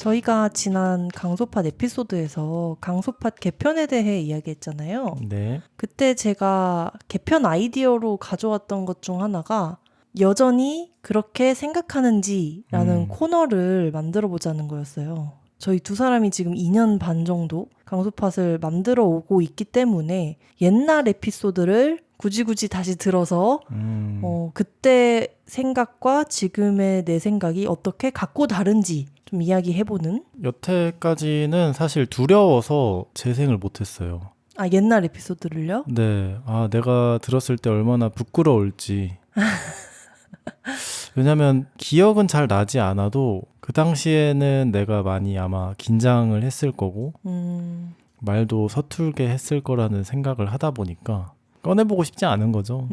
저희가 지난 강소팟 에피소드에서 강소팟 개편에 대해 이야기했잖아요. 네. 그때 제가 개편 아이디어로 가져왔던 것 중 하나가 여전히 그렇게 생각하는지라는 코너를 만들어 보자는 거였어요. 저희 두 사람이 지금 2년 반 정도 강소팟을 만들어 오고 있기 때문에 옛날 에피소드를 굳이 다시 들어서 그때 생각과 지금의 내 생각이 어떻게 같고 다른지 좀 이야기해보는? 여태까지는 사실 두려워서 재생을 못했어요. 아, 옛날 에피소드를요? 네. 내가 들었을 때 얼마나 부끄러울지. 왜냐면 기억은 잘 나지 않아도 그 당시에는 내가 많이 아마 긴장을 했을 거고 말도 서툴게 했을 거라는 생각을 하다 보니까 꺼내보고 싶지 않은 거죠.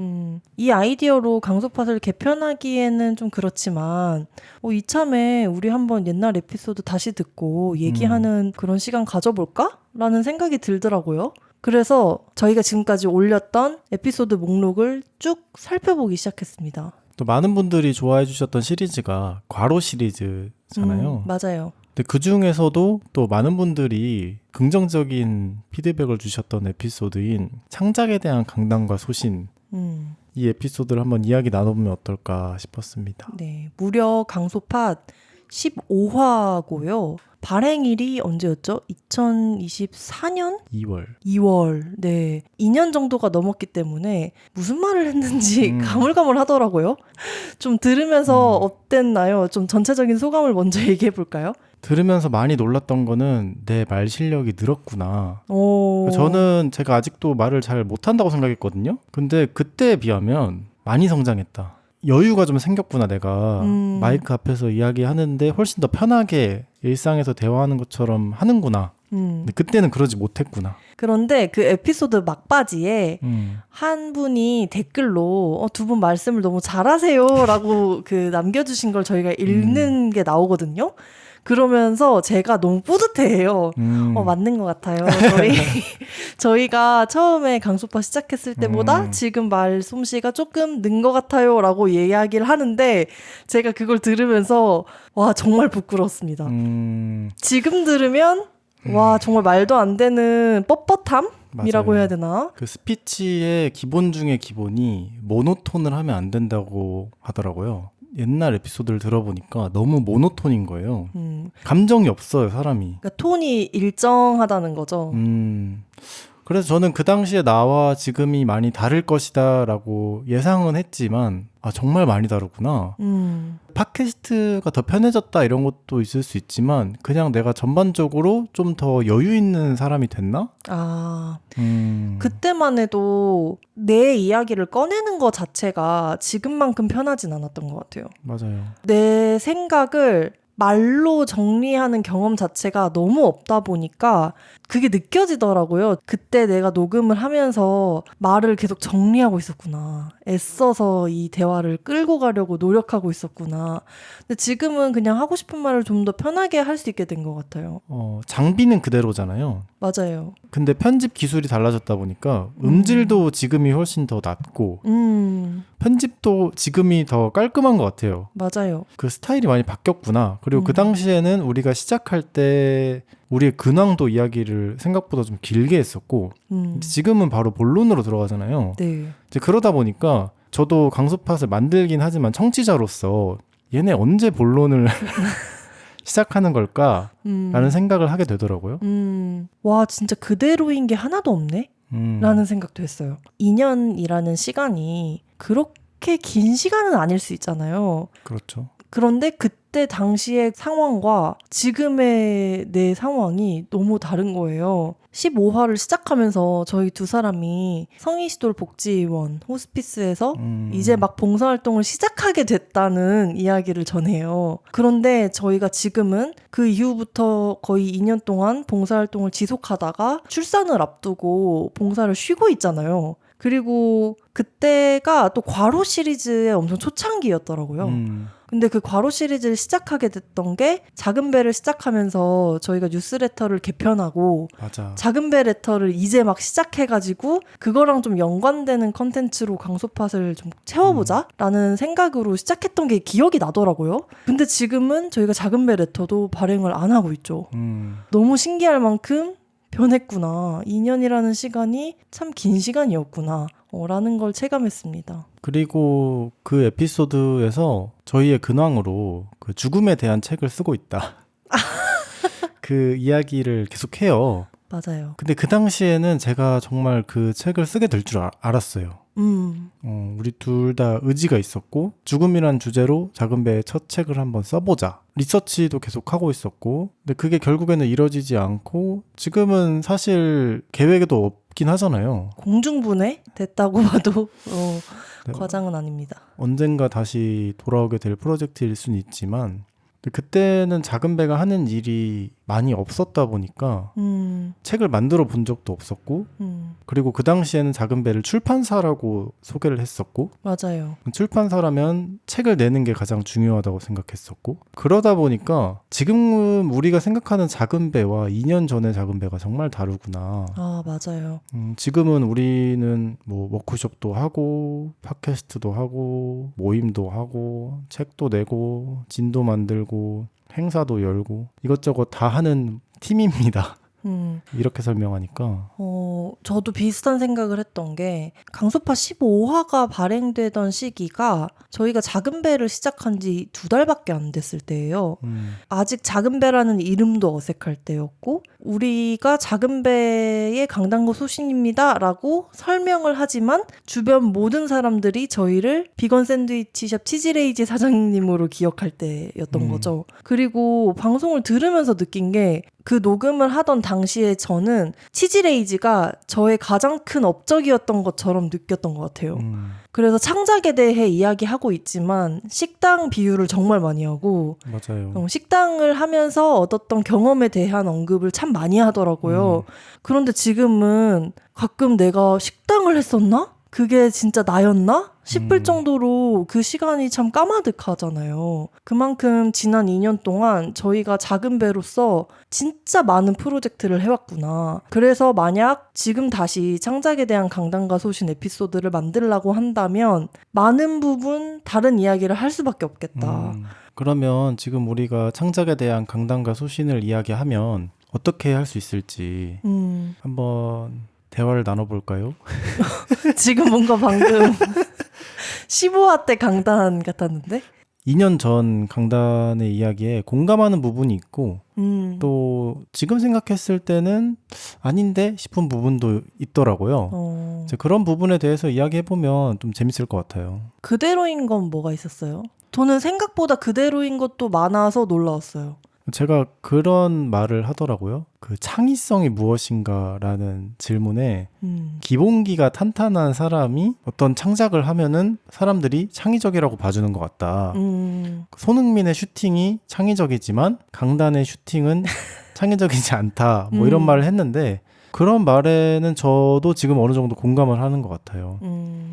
이 아이디어로 강소팟을 개편하기에는 좀 그렇지만 이참에 우리 한번 옛날 에피소드 다시 듣고 얘기하는 그런 시간 가져볼까? 라는 생각이 들더라고요. 그래서 저희가 지금까지 올렸던 에피소드 목록을 쭉 살펴보기 시작했습니다. 또 많은 분들이 좋아해 주셨던 시리즈가 과로 시리즈잖아요. 맞아요. 근데 그 중에서도 또 많은 분들이 긍정적인 피드백을 주셨던 에피소드인 창작에 대한 강단과 소신, 이 에피소드를 한번 이야기 나눠보면 어떨까 싶었습니다. 네, 무려 강소팟 15화고요. 발행일이 언제였죠? 2024년? 2월. 네. 2년 정도가 넘었기 때문에 무슨 말을 했는지 가물가물하더라고요. 좀 들으면서 어땠나요? 좀 전체적인 소감을 먼저 얘기해 볼까요? 들으면서 많이 놀랐던 거는 내 말 실력이 늘었구나. 저는 제가 아직도 말을 잘 못한다고 생각했거든요. 근데 그때에 비하면 많이 성장했다. 여유가 좀 생겼구나. 내가 마이크 앞에서 이야기하는데 훨씬 더 편하게 일상에서 대화하는 것처럼 하는구나. 근데 그때는 그러지 못했구나. 그런데 그 에피소드 막바지에 한 분이 댓글로 두 분 말씀을 너무 잘하세요 라고 남겨주신 걸 저희가 읽는 게 나오거든요. 그러면서 제가 너무 뿌듯해해요. 맞는 것 같아요. 저희가 처음에 강소팟 시작했을 때보다 지금 말 솜씨가 조금 는 것 같아요 라고 이야기를 하는데 제가 그걸 들으면서 와 정말 부끄러웠습니다. 지금 들으면 와 정말 말도 안 되는 뻣뻣함이라고 해야 되나? 그 스피치의 기본 중에 기본이 모노톤을 하면 안 된다고 하더라고요. 옛날 에피소드를 들어보니까 너무 모노톤인 거예요. 감정이 없어요, 사람이. 그러니까 톤이 일정하다는 거죠. 그래서 저는 그 당시에 나와 지금이 많이 다를 것이다 라고 예상은 했지만 정말 많이 다르구나. 팟캐스트가 더 편해졌다 이런 것도 있을 수 있지만 그냥 내가 전반적으로 좀 더 여유 있는 사람이 됐나? 그때만 해도 내 이야기를 꺼내는 것 자체가 지금만큼 편하진 않았던 것 같아요. 맞아요. 내 생각을 말로 정리하는 경험 자체가 너무 없다 보니까 그게 느껴지더라고요. 그때 내가 녹음을 하면서 말을 계속 정리하고 있었구나. 애써서 이 대화를 끌고 가려고 노력하고 있었구나. 근데 지금은 그냥 하고 싶은 말을 좀 더 편하게 할 수 있게 된 것 같아요. 장비는 그대로잖아요. 맞아요. 근데 편집 기술이 달라졌다 보니까 음질도 지금이 훨씬 더 낫고 편집도 지금이 더 깔끔한 것 같아요. 맞아요. 그 스타일이 많이 바뀌었구나. 그리고 그 당시에는 우리가 시작할 때 우리의 근황도 이야기를 생각보다 좀 길게 했었고 지금은 바로 본론으로 들어가잖아요. 네. 이제 그러다 보니까 저도 강소팟을 만들긴 하지만 청취자로서 얘네 언제 본론을 시작하는 걸까? 라는 생각을 하게 되더라고요. 와 진짜 그대로인 게 하나도 없네? 라는 생각도 했어요. 2년이라는 시간이 그렇게 긴 시간은 아닐 수 있잖아요. 그렇죠. 그런데 그때 당시의 상황과 지금의 내 상황이 너무 다른 거예요. 15화를 시작하면서 저희 두 사람이 성의시돌 복지의원 호스피스에서 이제 막 봉사활동을 시작하게 됐다는 이야기를 전해요. 그런데 저희가 지금은 그 이후부터 거의 2년 동안 봉사활동을 지속하다가 출산을 앞두고 봉사를 쉬고 있잖아요. 그리고 그때가 또 과로 시리즈의 엄청 초창기였더라고요. 근데 그 과로 시리즈를 시작하게 됐던 게 작은 배를 시작하면서 저희가 뉴스레터를 개편하고 맞아. 작은 배 레터를 이제 막 시작해가지고 그거랑 좀 연관되는 컨텐츠로 강소팟을 좀 채워보자 라는 생각으로 시작했던 게 기억이 나더라고요. 근데 지금은 저희가 작은 배 레터도 발행을 안 하고 있죠. 너무 신기할 만큼 변했구나. 2년이라는 시간이 참 긴 시간이었구나. 라는 걸 체감했습니다. 그리고 그 에피소드에서 저희의 근황으로 그 죽음에 대한 책을 쓰고 있다. 그 이야기를 계속해요. 맞아요. 근데 그 당시에는 제가 정말 그 책을 쓰게 될 줄 알았어요. 우리 둘 다 의지가 있었고 죽음이란 주제로 작은 배의 첫 책을 한번 써보자. 리서치도 계속 하고 있었고 근데 그게 결국에는 이뤄지지 않고 지금은 사실 계획에도 없긴 하잖아요. 공중분해 됐다고 봐도 네. 과장은 아닙니다. 언젠가 다시 돌아오게 될 프로젝트일 수는 있지만 그때는 작은 배가 하는 일이 많이 없었다 보니까 책을 만들어 본 적도 없었고 그리고 그 당시에는 작은 배를 출판사라고 소개를 했었고 맞아요. 출판사라면 책을 내는 게 가장 중요하다고 생각했었고 그러다 보니까 지금 우리가 생각하는 작은 배와 2년 전의 작은 배가 정말 다르구나. 아 맞아요. 지금은 우리는 뭐 워크숍도 하고 팟캐스트도 하고 모임도 하고 책도 내고 진도 만들고 행사도 열고 이것저것 다 하는 팀입니다. 이렇게 설명하니까 저도 비슷한 생각을 했던 게 강소파 15화가 발행되던 시기가 저희가 작은 배를 시작한 지 2달밖에 안 됐을 때예요. 아직 작은 배라는 이름도 어색할 때였고 우리가 작은 배의 강당구 소신입니다 라고 설명을 하지만 주변 모든 사람들이 저희를 비건 샌드위치숍 치즈레이지 사장님으로 기억할 때였던 거죠. 그리고 방송을 들으면서 느낀 게 그 녹음을 하던 당시에 저는 치즈레이지가 저의 가장 큰 업적이었던 것처럼 느꼈던 것 같아요. 그래서 창작에 대해 이야기하고 있지만 식당 비유를 정말 많이 하고 맞아요. 식당을 하면서 얻었던 경험에 대한 언급을 참 많이 하더라고요. 그런데 지금은 가끔 내가 식당을 했었나? 그게 진짜 나였나? 싶을 정도로 그 시간이 참 까마득하잖아요. 그만큼 지난 2년 동안 저희가 작은 배로서 진짜 많은 프로젝트를 해왔구나. 그래서 만약 지금 다시 창작에 대한 강단과 소신 에피소드를 만들려고 한다면 많은 부분 다른 이야기를 할 수밖에 없겠다. 그러면 지금 우리가 창작에 대한 강단과 소신을 이야기하면 어떻게 할 수 있을지 한번 대화를 나눠볼까요? 지금 뭔가 방금 15화 때 강단 같았는데? 2년 전 강단의 이야기에 공감하는 부분이 있고 또 지금 생각했을 때는 아닌데 싶은 부분도 있더라고요. 이제 그런 부분에 대해서 이야기해보면 좀 재밌을 것 같아요. 그대로인 건 뭐가 있었어요? 저는 생각보다 그대로인 것도 많아서 놀라웠어요. 제가 그런 말을 하더라고요. 그 창의성이 무엇인가라는 질문에 기본기가 탄탄한 사람이 어떤 창작을 하면은 사람들이 창의적이라고 봐주는 것 같다. 손흥민의 슈팅이 창의적이지만 강단의 슈팅은 창의적이지 않다. 뭐 이런 말을 했는데 그런 말에는 저도 지금 어느 정도 공감을 하는 것 같아요.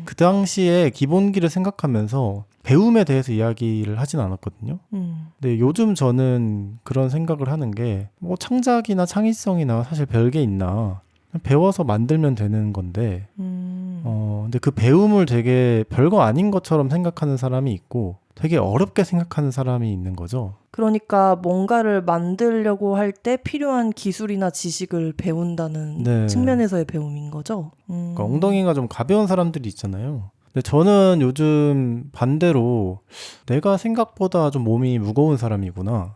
그 당시에 기본기를 생각하면서 배움에 대해서 이야기를 하진 않았거든요. 근데 요즘 저는 그런 생각을 하는 게 뭐 창작이나 창의성이나 사실 별게 있나 배워서 만들면 되는 건데 근데 그 배움을 되게 별거 아닌 것처럼 생각하는 사람이 있고 되게 어렵게 생각하는 사람이 있는 거죠. 그러니까 뭔가를 만들려고 할 때 필요한 기술이나 지식을 배운다는 네. 측면에서의 배움인 거죠. 그러니까 엉덩이가 좀 가벼운 사람들이 있잖아요. 근데 저는 요즘 반대로 내가 생각보다 좀 몸이 무거운 사람이구나.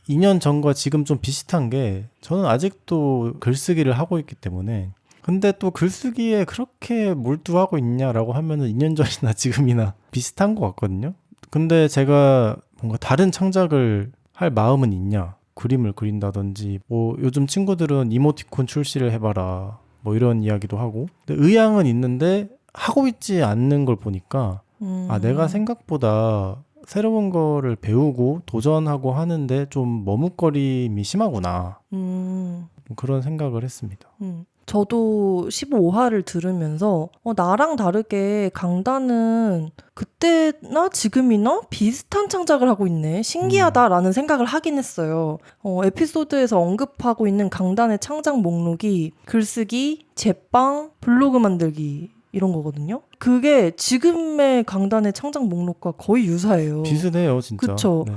2년 전과 지금 좀 비슷한 게 저는 아직도 글쓰기를 하고 있기 때문에 근데 또 글쓰기에 그렇게 몰두하고 있냐라고 하면은 2년 전이나 지금이나 비슷한 것 같거든요. 근데 제가 뭔가 다른 창작을 할 마음은 있냐? 그림을 그린다든지 뭐 요즘 친구들은 이모티콘 출시를 해봐라 뭐 이런 이야기도 하고 근데 의향은 있는데 하고 있지 않는 걸 보니까 아 내가 생각보다 새로운 거를 배우고 도전하고 하는데 좀 머뭇거림이 심하구나 그런 생각을 했습니다. 저도 15화를 들으면서 나랑 다르게 강단은 그때나 지금이나 비슷한 창작을 하고 있네. 신기하다라는 생각을 하긴 했어요. 에피소드에서 언급하고 있는 강단의 창작 목록이 글쓰기, 제빵, 블로그 만들기 이런 거거든요. 그게 지금의 강단의 창작 목록과 거의 유사해요. 비슷해요, 진짜. 그쵸. 네.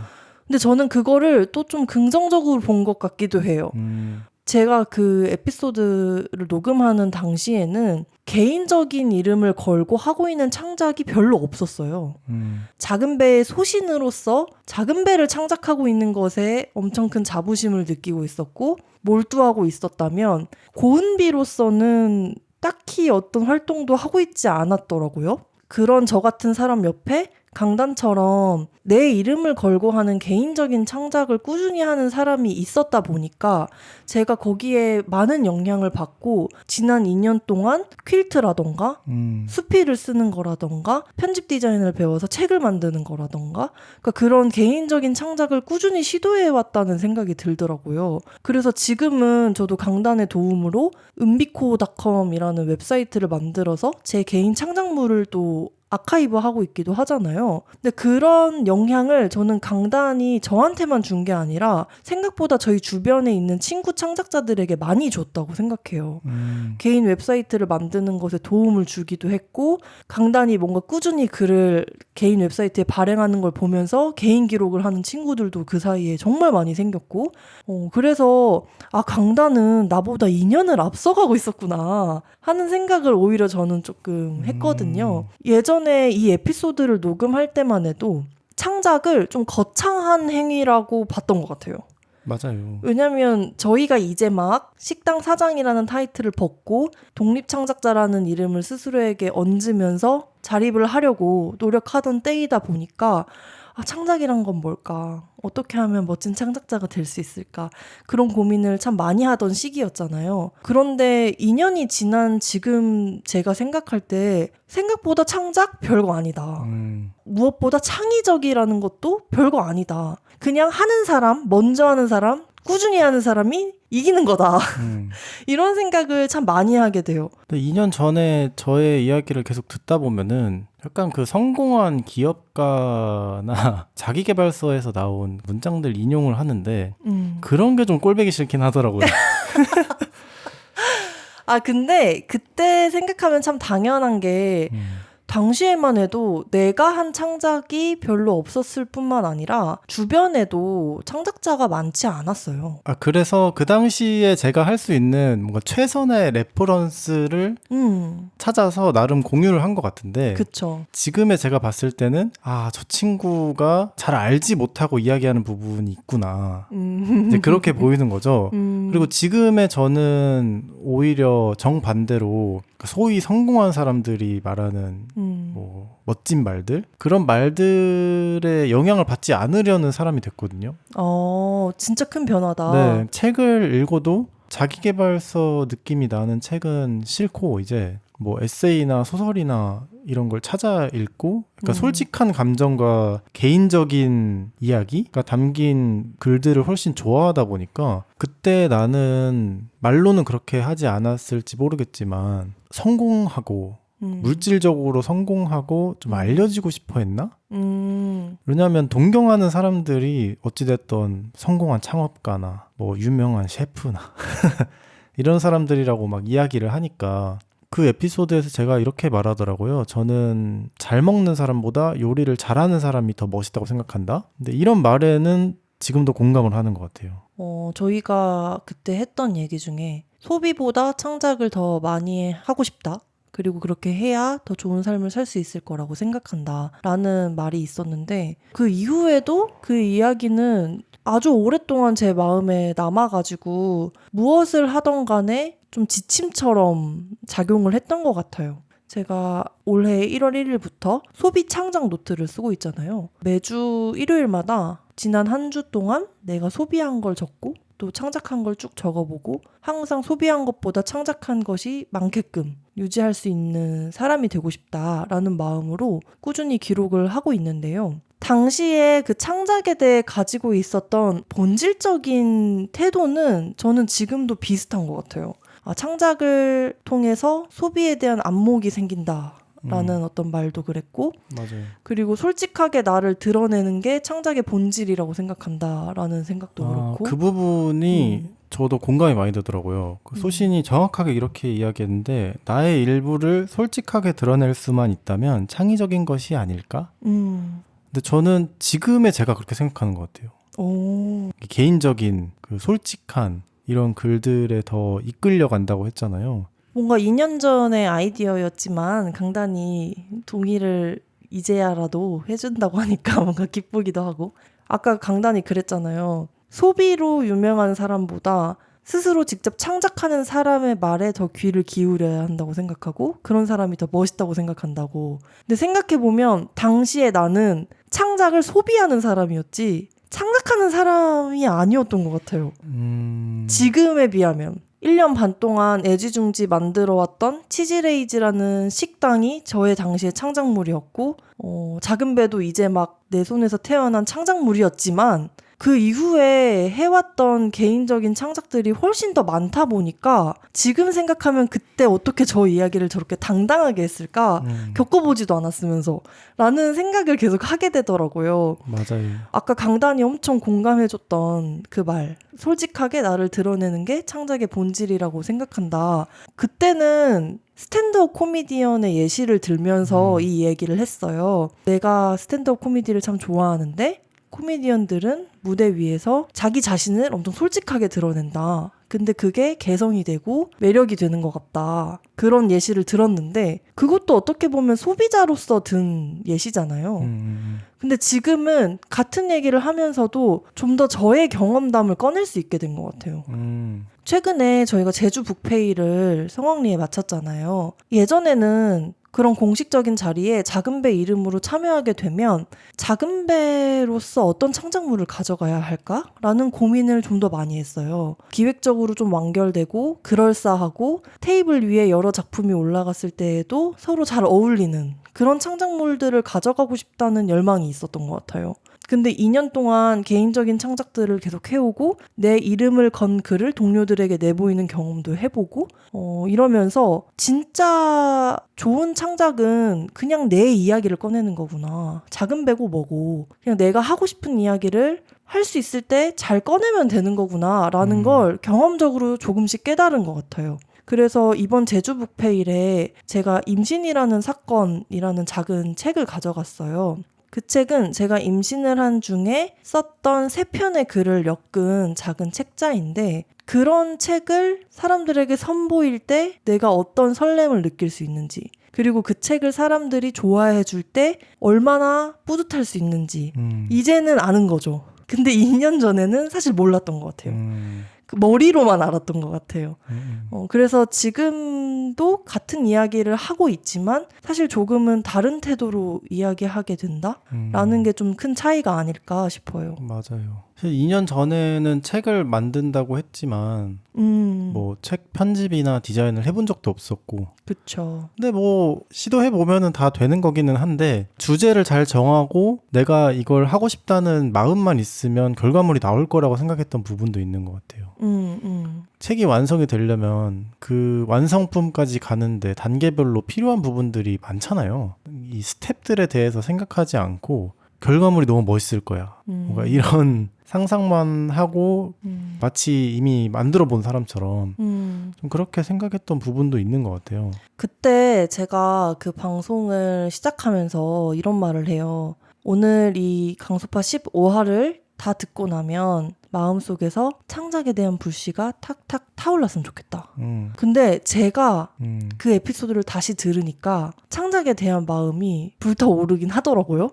근데 저는 그거를 또 좀 긍정적으로 본 것 같기도 해요. 제가 그 에피소드를 녹음하는 당시에는 개인적인 이름을 걸고 하고 있는 창작이 별로 없었어요. 작은 배의 소신으로서 작은 배를 창작하고 있는 것에 엄청 큰 자부심을 느끼고 있었고 몰두하고 있었다면 고은비로서는 딱히 어떤 활동도 하고 있지 않았더라고요. 그런 저 같은 사람 옆에 강단처럼 내 이름을 걸고 하는 개인적인 창작을 꾸준히 하는 사람이 있었다 보니까 제가 거기에 많은 영향을 받고 지난 2년 동안 퀼트라던가 수필을 쓰는 거라던가 편집 디자인을 배워서 책을 만드는 거라던가 그러니까 그런 개인적인 창작을 꾸준히 시도해왔다는 생각이 들더라고요. 그래서 지금은 저도 강단의 도움으로 은비코닷컴이라는 웹사이트를 만들어서 제 개인 창작물을 또 아카이브하고 있기도 하잖아요. 근데 그런 영향을 저는 강단이 저한테만 준 게 아니라 생각보다 저희 주변에 있는 친구 창작자들에게 많이 줬다고 생각해요. 개인 웹사이트를 만드는 것에 도움을 주기도 했고 강단이 뭔가 꾸준히 글을 개인 웹사이트에 발행하는 걸 보면서 개인 기록을 하는 친구들도 그 사이에 정말 많이 생겼고 그래서 강단은 나보다 2년을 앞서가고 있었구나 하는 생각을 오히려 저는 조금 했거든요. 예전에 이 에피소드를 녹음할 때만 해도 창작을 좀 거창한 행위라고 봤던 것 같아요. 맞아요. 왜냐면 저희가 이제 막 식당 사장이라는 타이틀을 벗고 독립창작자라는 이름을 스스로에게 얹으면서 자립을 하려고 노력하던 때이다 보니까 창작이란 건 뭘까? 어떻게 하면 멋진 창작자가 될 수 있을까? 그런 고민을 참 많이 하던 시기였잖아요. 그런데 2년이 지난 지금 제가 생각할 때 생각보다 창작 별거 아니다. 무엇보다 창의적이라는 것도 별거 아니다. 그냥 하는 사람, 먼저 하는 사람, 꾸준히 하는 사람이 이기는 거다. 이런 생각을 참 많이 하게 돼요. 2년 전에 저의 이야기를 계속 듣다 보면은 약간 그 성공한 기업가나 자기계발서에서 나온 문장들 인용을 하는데 그런 게 좀 꼴보기 싫긴 하더라고요. 근데 그때 생각하면 참 당연한 게 당시에만 해도 내가 한 창작이 별로 없었을 뿐만 아니라 주변에도 창작자가 많지 않았어요. 그래서 그 당시에 제가 할 수 있는 뭔가 최선의 레퍼런스를 찾아서 나름 공유를 한 것 같은데 그쵸. 지금의 제가 봤을 때는 저 친구가 잘 알지 못하고 이야기하는 부분이 있구나. 이제 그렇게 보이는 거죠. 그리고 지금의 저는 오히려 정반대로 소위 성공한 사람들이 말하는 뭐 멋진 말들 그런 말들의 영향을 받지 않으려는 사람이 됐거든요. 진짜 큰 변화다. 네, 책을 읽어도 자기계발서 느낌이 나는 책은 싫고 이제 뭐 에세이나 소설이나 이런 걸 찾아 읽고 그러니까 솔직한 감정과 개인적인 이야기가 담긴 글들을 훨씬 좋아하다 보니까 그때 나는 말로는 그렇게 하지 않았을지 모르겠지만 성공하고 물질적으로 성공하고 좀 알려지고 싶어 했나? 왜냐하면 동경하는 사람들이 어찌됐던 성공한 창업가나 뭐 유명한 셰프나 이런 사람들이라고 막 이야기를 하니까 그 에피소드에서 제가 이렇게 말하더라고요. 저는 잘 먹는 사람보다 요리를 잘하는 사람이 더 멋있다고 생각한다. 근데 이런 말에는 지금도 공감을 하는 것 같아요. 저희가 그때 했던 얘기 중에 소비보다 창작을 더 많이 하고 싶다. 그리고 그렇게 해야 더 좋은 삶을 살 수 있을 거라고 생각한다 라는 말이 있었는데 그 이후에도 그 이야기는 아주 오랫동안 제 마음에 남아가지고 무엇을 하던 간에 좀 지침처럼 작용을 했던 것 같아요. 제가 올해 1월 1일부터 소비 창작 노트를 쓰고 있잖아요. 매주 일요일마다 지난 한 주 동안 내가 소비한 걸 적고 또 창작한 걸 쭉 적어보고 항상 소비한 것보다 창작한 것이 많게끔 유지할 수 있는 사람이 되고 싶다라는 마음으로 꾸준히 기록을 하고 있는데요. 당시에 그 창작에 대해 가지고 있었던 본질적인 태도는 저는 지금도 비슷한 것 같아요. 창작을 통해서 소비에 대한 안목이 생긴다. 라는 어떤 말도 그랬고 맞아요. 그리고 솔직하게 나를 드러내는 게 창작의 본질이라고 생각한다라는 생각도 그렇고 그 부분이 저도 공감이 많이 되더라고요. 그 소신이 정확하게 이렇게 이야기했는데 나의 일부를 솔직하게 드러낼 수만 있다면 창의적인 것이 아닐까? 근데 저는 지금의 제가 그렇게 생각하는 것 같아요. 개인적인 그 솔직한 이런 글들에 더 이끌려 간다고 했잖아요. 뭔가 2년 전의 아이디어였지만 강단이 동의를 이제야라도 해준다고 하니까 뭔가 기쁘기도 하고 아까 강단이 그랬잖아요. 소비로 유명한 사람보다 스스로 직접 창작하는 사람의 말에 더 귀를 기울여야 한다고 생각하고 그런 사람이 더 멋있다고 생각한다고. 근데 생각해보면 당시에 나는 창작을 소비하는 사람이었지 창작하는 사람이 아니었던 것 같아요. 지금에 비하면. 1년 반 동안 애지중지 만들어왔던 치즈레이즈라는 식당이 저의 당시의 창작물이었고 작은 배도 이제 막 내 손에서 태어난 창작물이었지만 그 이후에 해왔던 개인적인 창작들이 훨씬 더 많다 보니까 지금 생각하면 그때 어떻게 저 이야기를 저렇게 당당하게 했을까? 겪어보지도 않았으면서 라는 생각을 계속 하게 되더라고요. 맞아요. 아까 강단이 엄청 공감해줬던 그 말 솔직하게 나를 드러내는 게 창작의 본질이라고 생각한다. 그때는 스탠드업 코미디언의 예시를 들면서 이 얘기를 했어요. 내가 스탠드업 코미디를 참 좋아하는데 코미디언들은 무대 위에서 자기 자신을 엄청 솔직하게 드러낸다. 근데 그게 개성이 되고 매력이 되는 것 같다. 그런 예시를 들었는데 그것도 어떻게 보면 소비자로서 든 예시잖아요. 근데 지금은 같은 얘기를 하면서도 좀 더 저의 경험담을 꺼낼 수 있게 된 것 같아요. 최근에 저희가 제주 북페이를 성황리에 마쳤잖아요. 예전에는 그런 공식적인 자리에 작은배 이름으로 참여하게 되면 작은배로서 어떤 창작물을 가져가야 할까라는 고민을 좀 더 많이 했어요. 기획적으로 좀 완결되고 그럴싸하고 테이블 위에 여러 작품이 올라갔을 때에도 서로 잘 어울리는 그런 창작물들을 가져가고 싶다는 열망이 있었던 것 같아요. 근데 2년 동안 개인적인 창작들을 계속 해오고 내 이름을 건 글을 동료들에게 내보이는 경험도 해보고 이러면서 진짜 좋은 창작은 그냥 내 이야기를 꺼내는 거구나. 작은 배고 뭐고 그냥 내가 하고 싶은 이야기를 할 수 있을 때 잘 꺼내면 되는 거구나 라는 걸 경험적으로 조금씩 깨달은 것 같아요. 그래서 이번 제주 북페일에 제가 임신이라는 사건이라는 작은 책을 가져갔어요. 그 책은 제가 임신을 한 중에 썼던 3편의 글을 엮은 작은 책자인데 그런 책을 사람들에게 선보일 때 내가 어떤 설렘을 느낄 수 있는지 그리고 그 책을 사람들이 좋아해 줄 때 얼마나 뿌듯할 수 있는지 이제는 아는 거죠. 근데 2년 전에는 사실 몰랐던 것 같아요. 그 머리로만 알았던 것 같아요. 그래서 지금도 같은 이야기를 하고 있지만 사실 조금은 다른 태도로 이야기하게 된다라는 게 좀 큰 차이가 아닐까 싶어요. 맞아요. 2년 전에는 책을 만든다고 했지만 뭐 책 편집이나 디자인을 해본 적도 없었고 그쵸. 근데 뭐 시도해보면은 다 되는 거기는 한데 주제를 잘 정하고 내가 이걸 하고 싶다는 마음만 있으면 결과물이 나올 거라고 생각했던 부분도 있는 것 같아요. 책이 완성이 되려면 그 완성품까지 가는데 단계별로 필요한 부분들이 많잖아요. 이 스텝들에 대해서 생각하지 않고 결과물이 너무 멋있을 거야. 뭔가 이런 상상만 하고 마치 이미 만들어 본 사람처럼 좀 그렇게 생각했던 부분도 있는 것 같아요. 그때 제가 그 방송을 시작하면서 이런 말을 해요. 오늘 이 강소파 15화를 다 듣고 나면 마음속에서 창작에 대한 불씨가 탁탁 타올랐으면 좋겠다. 근데 제가 그 에피소드를 다시 들으니까 창작에 대한 마음이 불타오르긴 하더라고요.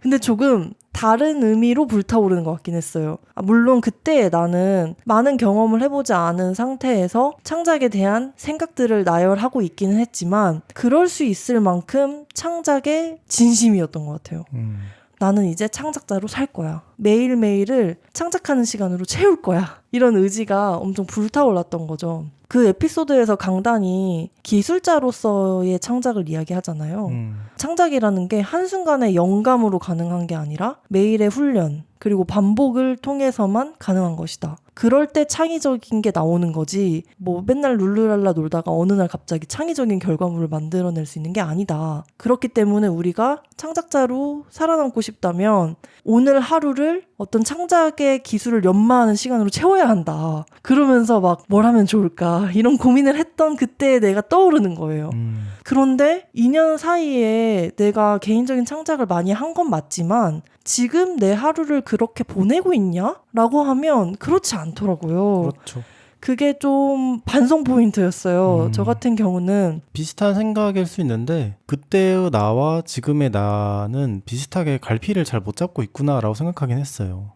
근데 조금 다른 의미로 불타오르는 것 같긴 했어요. 물론 그때 나는 많은 경험을 해보지 않은 상태에서 창작에 대한 생각들을 나열하고 있기는 했지만 그럴 수 있을 만큼 창작에 진심이었던 것 같아요. 나는 이제 창작자로 살 거야. 매일매일을 창작하는 시간으로 채울 거야. 이런 의지가 엄청 불타올랐던 거죠. 그 에피소드에서 강단이 기술자로서의 창작을 이야기하잖아요. 창작이라는 게 한순간에 영감으로 가능한 게 아니라 매일의 훈련, 그리고 반복을 통해서만 가능한 것이다. 그럴 때 창의적인 게 나오는 거지 뭐 맨날 룰루랄라 놀다가 어느 날 갑자기 창의적인 결과물을 만들어낼 수 있는 게 아니다. 그렇기 때문에 우리가 창작자로 살아남고 싶다면 오늘 하루를 어떤 창작의 기술을 연마하는 시간으로 채워야 한다. 그러면서 막 뭘 하면 좋을까 이런 고민을 했던 그때의 내가 떠오르는 거예요. 그런데 2년 사이에 내가 개인적인 창작을 많이 한 건 맞지만 지금 내 하루를 그렇게 보내고 있냐? 라고 하면 그렇지 않더라고요. 그렇죠. 그게 좀 반성 포인트였어요. 저 같은 경우는. 비슷한 생각일 수 있는데 그때의 나와 지금의 나는 비슷하게 갈피를 잘 못 잡고 있구나라고 생각하긴 했어요.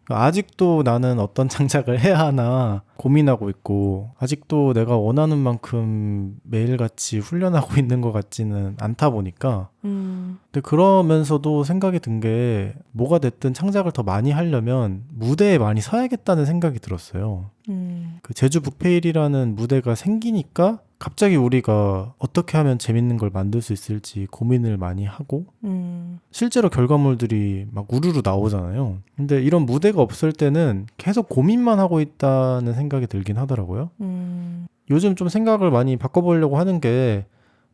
아직도 나는 어떤 창작을 해야 하나 고민하고 있고 아직도 내가 원하는 만큼 매일같이 훈련하고 있는 것 같지는 않다 보니까 근데 그러면서도 생각이 든 게 뭐가 됐든 창작을 더 많이 하려면 무대에 많이 서야겠다는 생각이 들었어요. 그 제주 북페일이라는 무대가 생기니까 갑자기 우리가 어떻게 하면 재밌는 걸 만들 수 있을지 고민을 많이 하고 실제로 결과물들이 막 우르르 나오잖아요. 근데 이런 무대가 없을 때는 계속 고민만 하고 있다는 생각이 들긴 하더라고요. 요즘 좀 생각을 많이 바꿔보려고 하는 게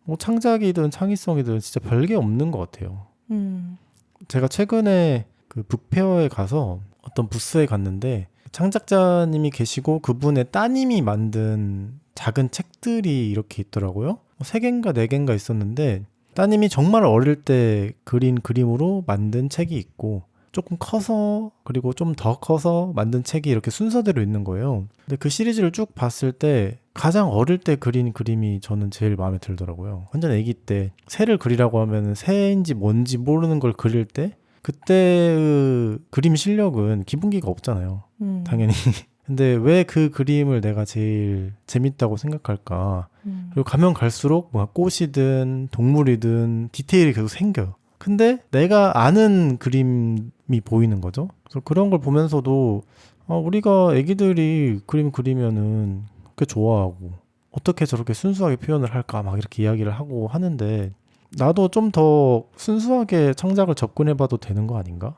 뭐 창작이든 창의성이든 진짜 별게 없는 것 같아요. 제가 최근에 그 북페어에 가서 어떤 부스에 갔는데 창작자님이 계시고 그분의 따님이 만든 작은 책들이 이렇게 있더라고요. 3개인가 4개인가 있었는데 따님이 정말 어릴 때 그린 그림으로 만든 책이 있고 조금 커서 그리고 좀 더 커서 만든 책이 이렇게 순서대로 있는 거예요. 근데 그 시리즈를 쭉 봤을 때 가장 어릴 때 그린 그림이 저는 제일 마음에 들더라고요. 완전 아기 때 새를 그리라고 하면 새인지 뭔지 모르는 걸 그릴 때 그때의 그림 실력은 기본기가 없잖아요. 당연히. 근데 왜 그 그림을 내가 제일 재밌다고 생각할까? 그리고 가면 갈수록 뭐 꽃이든 동물이든 디테일이 계속 생겨요. 근데 내가 아는 그림이 보이는 거죠. 그래서 그런 걸 보면서도 우리가 애기들이 그림 그리면은 그렇게 좋아하고 어떻게 저렇게 순수하게 표현을 할까 막 이렇게 이야기를 하고 하는데 나도 좀 더 순수하게 창작을 접근해봐도 되는 거 아닌가?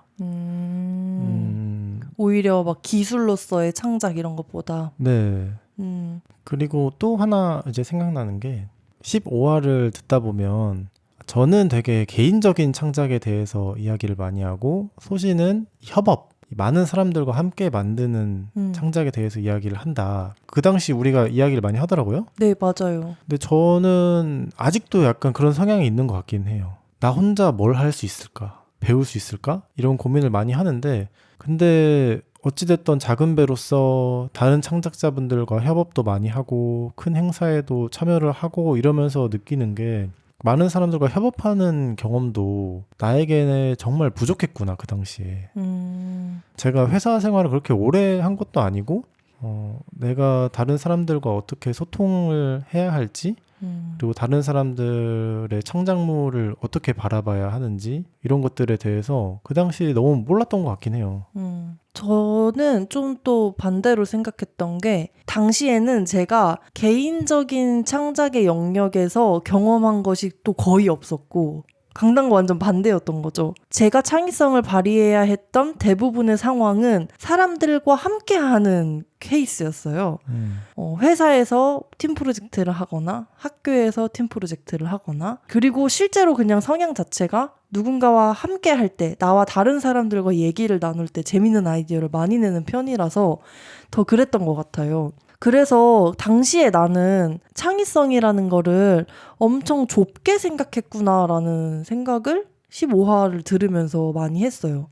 오히려 막 기술로서의 창작 이런 것보다. 네. 그리고 또 하나 이제 생각나는 게 15화를 듣다 보면 저는 되게 개인적인 창작에 대해서 이야기를 많이 하고 소신은 협업, 많은 사람들과 함께 만드는 창작에 대해서 이야기를 한다. 그 당시 우리가 이야기를 많이 하더라고요. 네, 맞아요. 근데 저는 아직도 약간 그런 성향이 있는 것 같긴 해요. 나 혼자 뭘 할 수 있을까? 배울 수 있을까? 이런 고민을 많이 하는데 근데 어찌됐던 작은 배로서 다른 창작자분들과 협업도 많이 하고 큰 행사에도 참여를 하고 이러면서 느끼는 게 많은 사람들과 협업하는 경험도 나에게는 정말 부족했구나 그 당시에. 제가 회사 생활을 그렇게 오래 한 것도 아니고 내가 다른 사람들과 어떻게 소통을 해야 할지 그리고 다른 사람들의 창작물을 어떻게 바라봐야 하는지 이런 것들에 대해서 그 당시에 너무 몰랐던 것 같긴 해요. 저는 좀 또 반대로 생각했던 게 당시에는 제가 개인적인 창작의 영역에서 경험한 것이 또 거의 없었고 강단과 완전 반대였던 거죠. 제가 창의성을 발휘해야 했던 대부분의 상황은 사람들과 함께하는 케이스였어요. 회사에서 팀 프로젝트를 하거나 학교에서 팀 프로젝트를 하거나 그리고 실제로 그냥 성향 자체가 누군가와 함께 할 때 나와 다른 사람들과 얘기를 나눌 때 재밌는 아이디어를 많이 내는 편이라서 더 그랬던 것 같아요. 그래서 당시에 나는 창의성이라는 거를 엄청 좁게 생각했구나라는 생각을 15화를 들으면서 많이 했어요.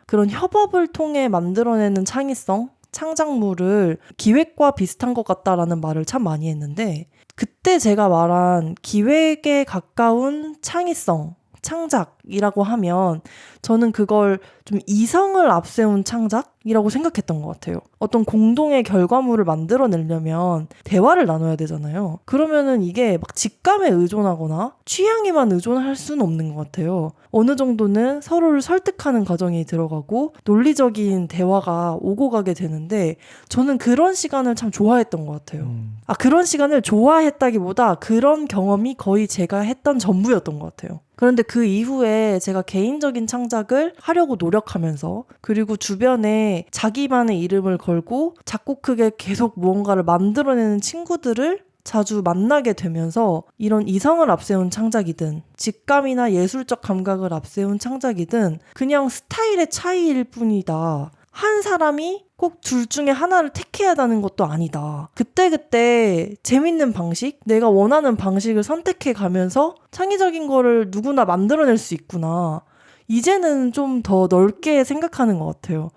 그런 협업을 통해 만들어내는 창의성, 창작물을 기획과 비슷한 것 같다라는 말을 참 많이 했는데 그때 제가 말한 기획에 가까운 창의성, 창작이라고 하면 저는 그걸 좀 이성을 앞세운 창작이라고 생각했던 것 같아요. 어떤 공동의 결과물을 만들어내려면 대화를 나눠야 되잖아요. 그러면은 이게 막 직감에 의존하거나 취향에만 의존할 수는 없는 것 같아요. 어느 정도는 서로를 설득하는 과정이 들어가고 논리적인 대화가 오고 가게 되는데 저는 그런 시간을 참 좋아했던 것 같아요. 그런 시간을 좋아했다기보다 그런 경험이 거의 제가 했던 전부였던 것 같아요. 그런데 그 이후에 제가 개인적인 창작 창작을 하려고 노력하면서 그리고 주변에 자기만의 이름을 걸고 작고 크게 계속 무언가를 만들어내는 친구들을 자주 만나게 되면서 이런 이성을 앞세운 창작이든 직감이나 예술적 감각을 앞세운 창작이든 그냥 스타일의 차이일 뿐이다. 한 사람이 꼭 둘 중에 하나를 택해야 하는 것도 아니다. 그때그때 재밌는 방식, 내가 원하는 방식을 선택해 가면서 창의적인 거를 누구나 만들어낼 수 있구나. 이제는 좀 더 넓게 생각하는 것 같아요.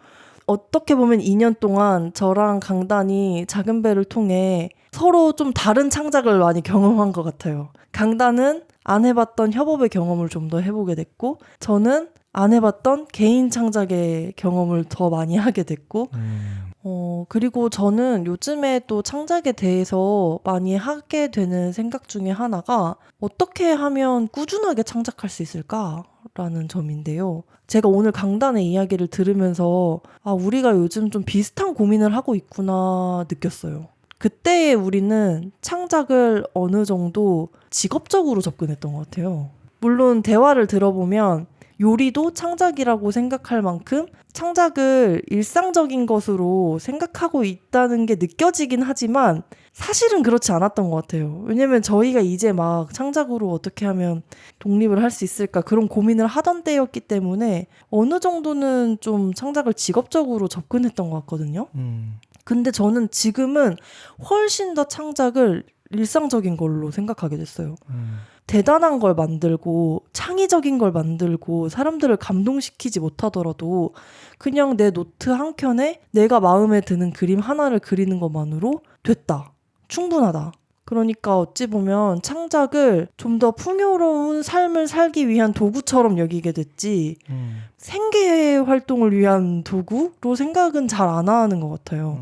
어떻게 보면 2년 동안 저랑 강단이 작은 배를 통해 서로 좀 다른 창작을 많이 경험한 것 같아요. 강단은 안 해봤던 협업의 경험을 좀 더 해보게 됐고 저는 안 해봤던 개인 창작의 경험을 더 많이 하게 됐고 그리고 저는 요즘에 또 창작에 대해서 많이 하게 되는 생각 중에 하나가 어떻게 하면 꾸준하게 창작할 수 있을까라는 점인데요. 제가 오늘 강단의 이야기를 들으면서 우리가 요즘 좀 비슷한 고민을 하고 있구나 느꼈어요. 그때의 우리는 창작을 어느 정도 직업적으로 접근했던 것 같아요. 물론 대화를 들어보면 요리도 창작이라고 생각할 만큼 창작을 일상적인 것으로 생각하고 있다는 게 느껴지긴 하지만 사실은 그렇지 않았던 것 같아요. 왜냐면 저희가 이제 막 창작으로 어떻게 하면 독립을 할 수 있을까 그런 고민을 하던 때였기 때문에 어느 정도는 좀 창작을 직업적으로 접근했던 것 같거든요. 근데 저는 지금은 훨씬 더 창작을 일상적인 걸로 생각하게 됐어요. 대단한 걸 만들고 창의적인 걸 만들고 사람들을 감동시키지 못하더라도 그냥 내 노트 한 켠에 내가 마음에 드는 그림 하나를 그리는 것만으로 됐다. 충분하다. 그러니까 어찌 보면 창작을 좀 더 풍요로운 삶을 살기 위한 도구처럼 여기게 됐지 생계 활동을 위한 도구로 생각은 잘 안 하는 것 같아요.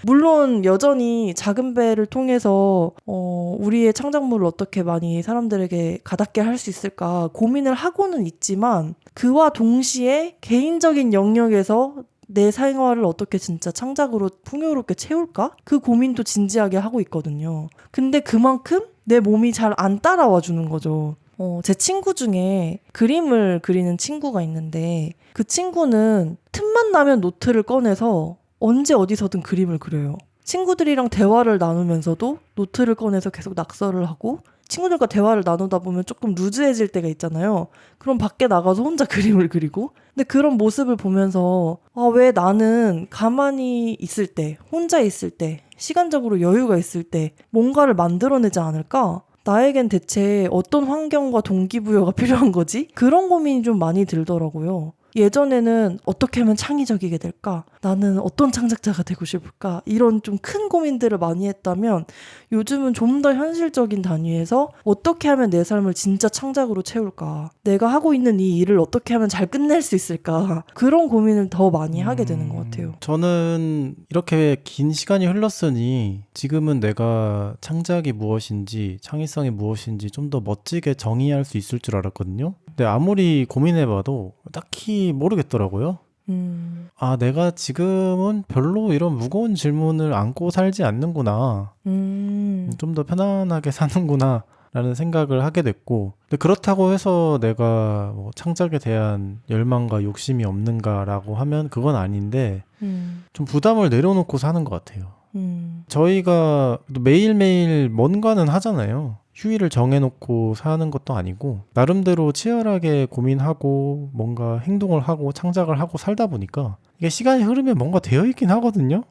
물론 여전히 작은 배를 통해서 우리의 창작물을 어떻게 많이 사람들에게 가닿게 할 수 있을까 고민을 하고는 있지만 그와 동시에 개인적인 영역에서 내 생활을 어떻게 진짜 창작으로 풍요롭게 채울까? 그 고민도 진지하게 하고 있거든요. 근데 그만큼 내 몸이 잘 안 따라와 주는 거죠. 제 친구 중에 그림을 그리는 친구가 있는데 그 친구는 틈만 나면 노트를 꺼내서 언제 어디서든 그림을 그려요. 친구들이랑 대화를 나누면서도 노트를 꺼내서 계속 낙서를 하고 친구들과 대화를 나누다 보면 조금 루즈해질 때가 있잖아요. 그럼 밖에 나가서 혼자 그림을 그리고 근데 그런 모습을 보면서 왜 나는 가만히 있을 때, 혼자 있을 때, 시간적으로 여유가 있을 때 뭔가를 만들어내지 않을까? 나에겐 대체 어떤 환경과 동기부여가 필요한 거지? 그런 고민이 좀 많이 들더라고요. 예전에는 어떻게 하면 창의적이게 될까? 나는 어떤 창작자가 되고 싶을까? 이런 좀 큰 고민들을 많이 했다면 요즘은 좀 더 현실적인 단위에서 어떻게 하면 내 삶을 진짜 창작으로 채울까? 내가 하고 있는 이 일을 어떻게 하면 잘 끝낼 수 있을까? 그런 고민을 더 많이 하게 되는 것 같아요. 저는 이렇게 긴 시간이 흘렀으니 지금은 내가 창작이 무엇인지 창의성이 무엇인지 좀 더 멋지게 정의할 수 있을 줄 알았거든요. 근데 아무리 고민해봐도 딱히 모르겠더라고요. 내가 지금은 별로 이런 무거운 질문을 안고 살지 않는구나. 좀 더 편안하게 사는구나 라는 생각을 하게 됐고 근데 그렇다고 해서 내가 뭐 창작에 대한 열망과 욕심이 없는가라고 하면 그건 아닌데 좀 부담을 내려놓고 사는 것 같아요. 저희가 매일매일 뭔가는 하잖아요. 휴일을 정해놓고 사는 것도 아니고 나름대로 치열하게 고민하고 뭔가 행동을 하고 창작을 하고 살다 보니까 이게 시간이 흐르면 뭔가 되어 있긴 하거든요.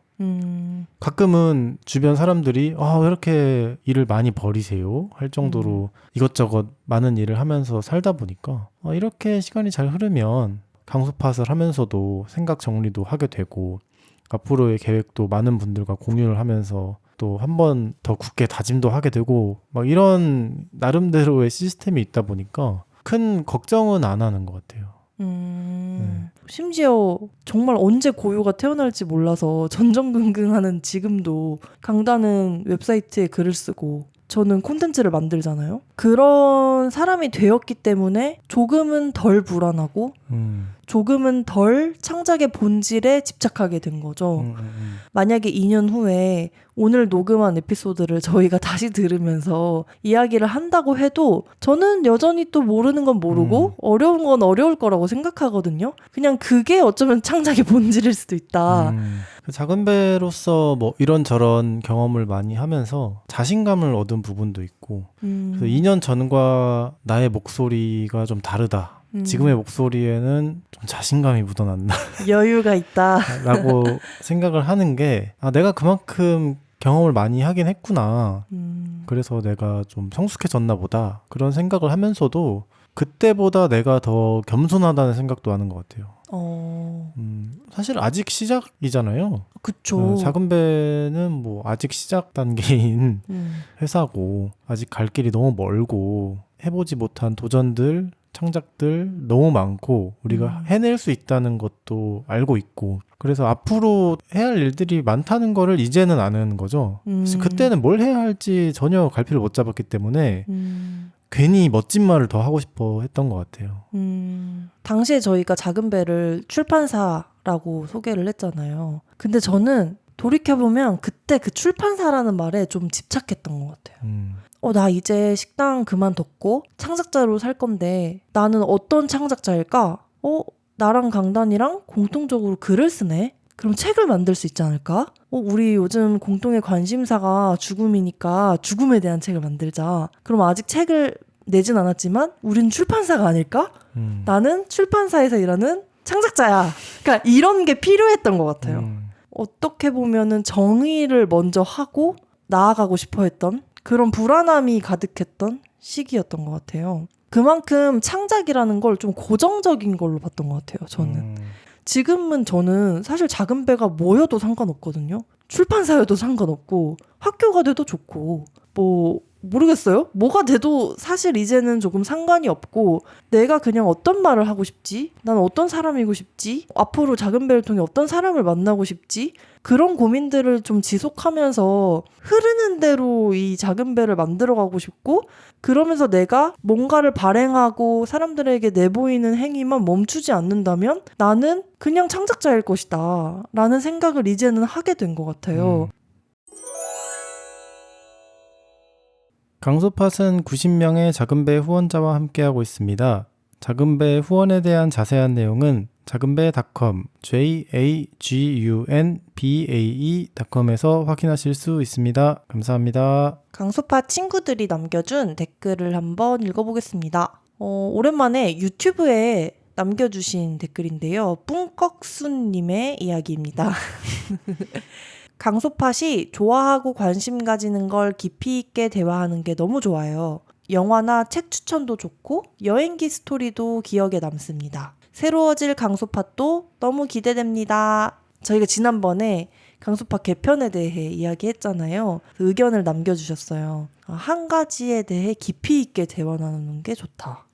가끔은 주변 사람들이 왜 이렇게 일을 많이 버리세요? 할 정도로 이것저것 많은 일을 하면서 살다 보니까 이렇게 시간이 잘 흐르면 강수팟을 하면서도 생각 정리도 하게 되고 앞으로의 계획도 많은 분들과 공유를 하면서 또 한 번 더 굳게 다짐도 하게 되고 막 이런 나름대로의 시스템이 있다 보니까 큰 걱정은 안 하는 것 같아요. 심지어 정말 언제 고요가 태어날지 몰라서 전전긍긍하는 지금도 강단은 웹사이트에 글을 쓰고 저는 콘텐츠를 만들잖아요. 그런 사람이 되었기 때문에 조금은 덜 불안하고 조금은 덜 창작의 본질에 집착하게 된 거죠. 만약에 2년 후에 오늘 녹음한 에피소드를 저희가 다시 들으면서 이야기를 한다고 해도 저는 여전히 또 모르는 건 모르고 어려운 건 어려울 거라고 생각하거든요. 그냥 그게 어쩌면 창작의 본질일 수도 있다. 작은 배로서 뭐 이런저런 경험을 많이 하면서 자신감을 얻은 부분도 있고 그래서 2년 전과 나의 목소리가 좀 다르다. 지금의 목소리에는 좀 자신감이 묻어난다. 여유가 있다. 라고 생각을 하는 게 내가 그만큼 경험을 많이 하긴 했구나. 그래서 내가 좀 성숙해졌나 보다. 그런 생각을 하면서도 그때보다 내가 더 겸손하다는 생각도 하는 것 같아요. 사실 아직 시작이잖아요. 그쵸. 작은 배는 뭐 아직 시작 단계인 회사고 아직 갈 길이 너무 멀고 해보지 못한 도전들 창작들 너무 많고 우리가 해낼 수 있다는 것도 알고 있고 그래서 앞으로 해야 할 일들이 많다는 거를 이제는 아는 거죠. 그래서 그때는 뭘 해야 할지 전혀 갈피를 못 잡았기 때문에 괜히 멋진 말을 더 하고 싶어 했던 것 같아요. 당시에 저희가 작은 배를 출판사라고 소개를 했잖아요. 근데 저는 돌이켜보면 그때 그 출판사라는 말에 좀 집착했던 것 같아요. 나 이제 식당 그만뒀고 창작자로 살 건데 나는 어떤 창작자일까? 나랑 강단이랑 공통적으로 글을 쓰네? 그럼 책을 만들 수 있지 않을까? 우리 요즘 공통의 관심사가 죽음이니까 죽음에 대한 책을 만들자. 그럼 아직 책을 내진 않았지만 우린 출판사가 아닐까? 나는 출판사에서 일하는 창작자야. 그러니까 이런 게 필요했던 것 같아요. 어떻게 보면은 정의를 먼저 하고 나아가고 싶어 했던 그런 불안함이 가득했던 시기였던 것 같아요. 그만큼 창작이라는 걸 좀 고정적인 걸로 봤던 것 같아요. 저는. 지금은 저는 사실 작은 배가 뭐여도 상관없거든요. 출판사여도 상관없고 학교가 돼도 좋고 뭐 모르겠어요. 뭐가 돼도 사실 이제는 조금 상관이 없고 내가 그냥 어떤 말을 하고 싶지? 난 어떤 사람이고 싶지? 앞으로 작은 배를 통해 어떤 사람을 만나고 싶지? 그런 고민들을 좀 지속하면서 흐르는 대로 이 작은 배를 만들어가고 싶고 그러면서 내가 뭔가를 발행하고 사람들에게 내보이는 행위만 멈추지 않는다면 나는 그냥 창작자일 것이다 라는 생각을 이제는 하게 된 것 같아요. 강소팟은 90명의 작은배 후원자와 함께하고 있습니다. 작은배 후원에 대한 자세한 내용은 작은배.com, jagunbae.com에서 확인하실 수 있습니다. 감사합니다. 강소파 친구들이 남겨준 댓글을 한번 읽어보겠습니다. 오랜만에 유튜브에 남겨주신 댓글인데요. 뿡꺽순님의 이야기입니다. 강소팟이 좋아하고 관심 가지는 걸 깊이 있게 대화하는 게 너무 좋아요. 영화나 책 추천도 좋고 여행기 스토리도 기억에 남습니다. 새로워질 강소팟도 너무 기대됩니다. 저희가 지난번에 강소팟 개편에 대해 이야기했잖아요. 의견을 남겨주셨어요. 한 가지에 대해 깊이 있게 대화 나누는 게 좋다.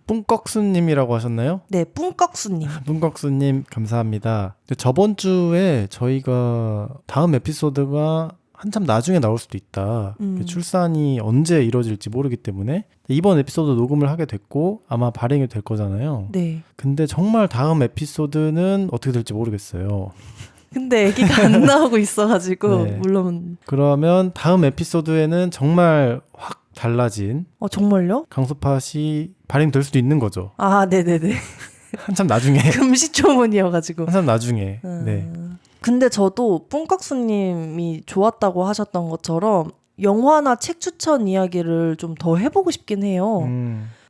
뿡꺽수님이라고 하셨나요? 네, 뿡꺽수님. 뿡꺽수님 감사합니다. 저번 주에 저희가 다음 에피소드가 한참 나중에 나올 수도 있다. 출산이 언제 이루어질지 모르기 때문에 이번 에피소드 녹음을 하게 됐고 아마 발행이 될 거잖아요. 네. 근데 정말 다음 에피소드는 어떻게 될지 모르겠어요. 근데 아기가 안 나오고 있어가지고 네. 물론 그러면 다음 에피소드에는 정말 확 달라진 정말요? 강소팟이 발행될 수도 있는 거죠. 아, 네네네. 한참 나중에. 금시초문이어가지고. 한참 나중에. 네. 근데 저도 뿡꺽수님이 좋았다고 하셨던 것처럼 영화나 책 추천 이야기를 좀 더 해보고 싶긴 해요.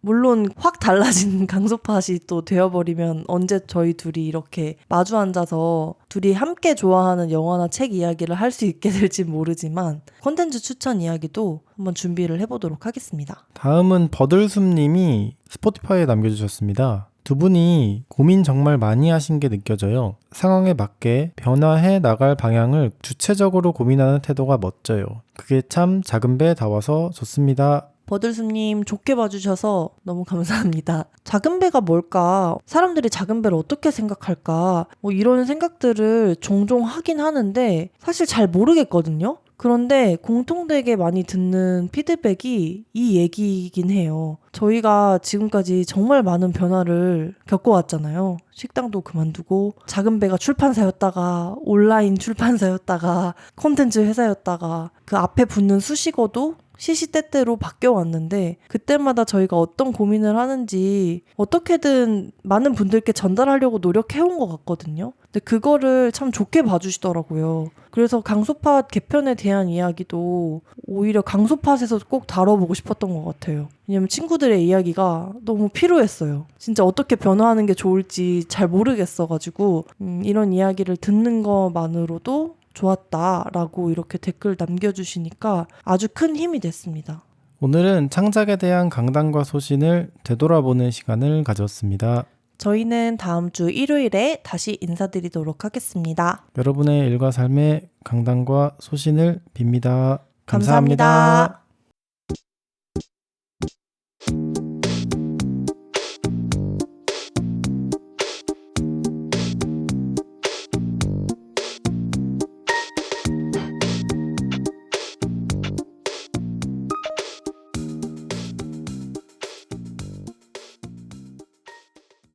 물론 확 달라진 강소팟이 또 되어버리면 언제 저희 둘이 이렇게 마주 앉아서 둘이 함께 좋아하는 영화나 책 이야기를 할 수 있게 될지 모르지만 콘텐츠 추천 이야기도 한번 준비를 해보도록 하겠습니다. 다음은 버들숨님이 스포티파이에 남겨주셨습니다. 두 분이 고민 정말 많이 하신 게 느껴져요. 상황에 맞게 변화해 나갈 방향을 주체적으로 고민하는 태도가 멋져요. 그게 참 작은 배다워서 좋습니다. 버들숨님 좋게 봐주셔서 너무 감사합니다. 작은 배가 뭘까? 사람들이 작은 배를 어떻게 생각할까? 뭐 이런 생각들을 종종 하긴 하는데 사실 잘 모르겠거든요. 그런데 공통되게 많이 듣는 피드백이 이 얘기이긴 해요. 저희가 지금까지 정말 많은 변화를 겪어왔잖아요. 식당도 그만두고 작은 배가 출판사였다가 온라인 출판사였다가 콘텐츠 회사였다가 그 앞에 붙는 수식어도 시시때때로 바뀌어왔는데 그때마다 저희가 어떤 고민을 하는지 어떻게든 많은 분들께 전달하려고 노력해온 것 같거든요. 근데 그거를 참 좋게 봐주시더라고요. 그래서 강소팟 개편에 대한 이야기도 오히려 강소팟에서 꼭 다뤄보고 싶었던 것 같아요. 왜냐면 친구들의 이야기가 너무 필요했어요. 진짜 어떻게 변화하는 게 좋을지 잘 모르겠어가지고 이런 이야기를 듣는 것만으로도 좋았다라고 이렇게 댓글 남겨주시니까 아주 큰 힘이 됐습니다. 오늘은 창작에 대한 강단과 소신을 되돌아보는 시간을 가졌습니다. 저희는 다음 주 일요일에 다시 인사드리도록 하겠습니다. 여러분의 일과 삶에 강단과 소신을 빕니다. 감사합니다.